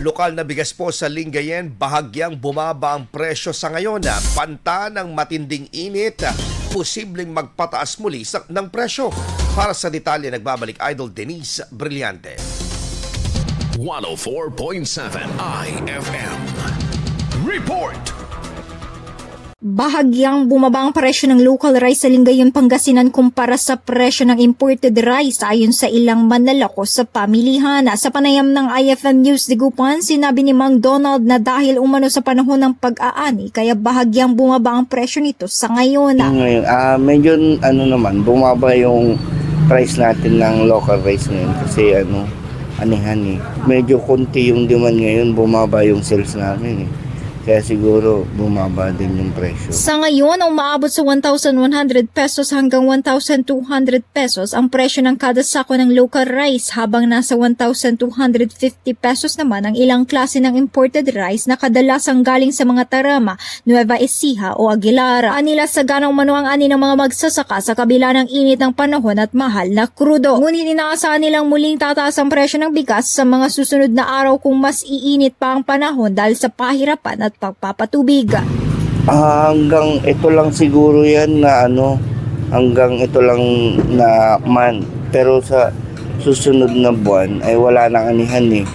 Lokal na bigas po sa Lingayen, bahagyang bumaba ang presyo sa ngayon. Panta ng matinding init, posibleng magpataas muli ng presyo. Para sa detalye, nagbabalik Idol Denise Brillante. 104.7 IFM Report. Bahagyang bumaba ang presyo ng local rice sa Lingayen, Pangasinan kumpara sa presyo ng imported rice ayon sa ilang manlalako sa pamilihan. Sa panayam ng IFM News Digupan, sinabi ni Mang Donald na dahil umano sa panahon ng pag-aani kaya bahagyang bumaba ang presyo nito sa ngayon. Ngayon, medyo naman, bumaba yung price natin ng local rice ngayon kasi anihan eh. Medyo konti yung demand ngayon, bumaba yung sales namin eh. Kaya siguro bumaba din yung presyo. Sa ngayon, umaabot sa 1,100 pesos hanggang 1,200 pesos ang presyo ng kada sako ng local rice, habang nasa 1,250 pesos naman ang ilang klase ng imported rice na kadalasang galing sa mga Tarama, Nueva Ecija o Aguilar. Anila sa ganang mano ang ani ng mga magsasaka sa kabila ng init ng panahon at mahal na krudo. Ngunit inaasahan nilang muling tataas ang presyo ng bigas sa mga susunod na araw kung mas iinit pa ang panahon dahil sa pahirapan at pagpapatubig. Hanggang ito lang siguro yan na hanggang ito lang na pero sa susunod na buwan ay wala nang anihan eh.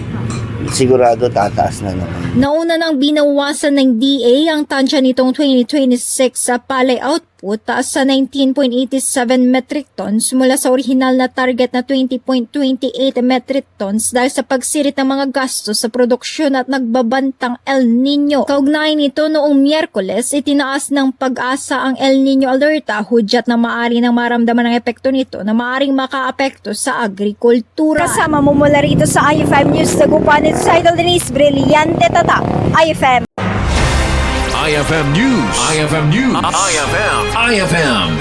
Sigurado tataas na naman. Nauna nang binawasan ng DA ang tansya nitong 2026 sa palay output taas sa 19.87 metric tons mula sa orihinal na target na 20.28 metric tons dahil sa pagsirit ng mga gastos sa produksyon at nagbabantang El Nino. Kaugnay nito noong Miyerkules, itinaas ng Pag-asa ang El Nino alerta, hudyat na maaari nang maramdaman ang epekto nito na maaring makaapekto sa agrikultura. Kasama mo mula rito sa IFM News Dagupan, it's Idol Denise Brillante Tata, IFM. IFM News. IFM News. IFM.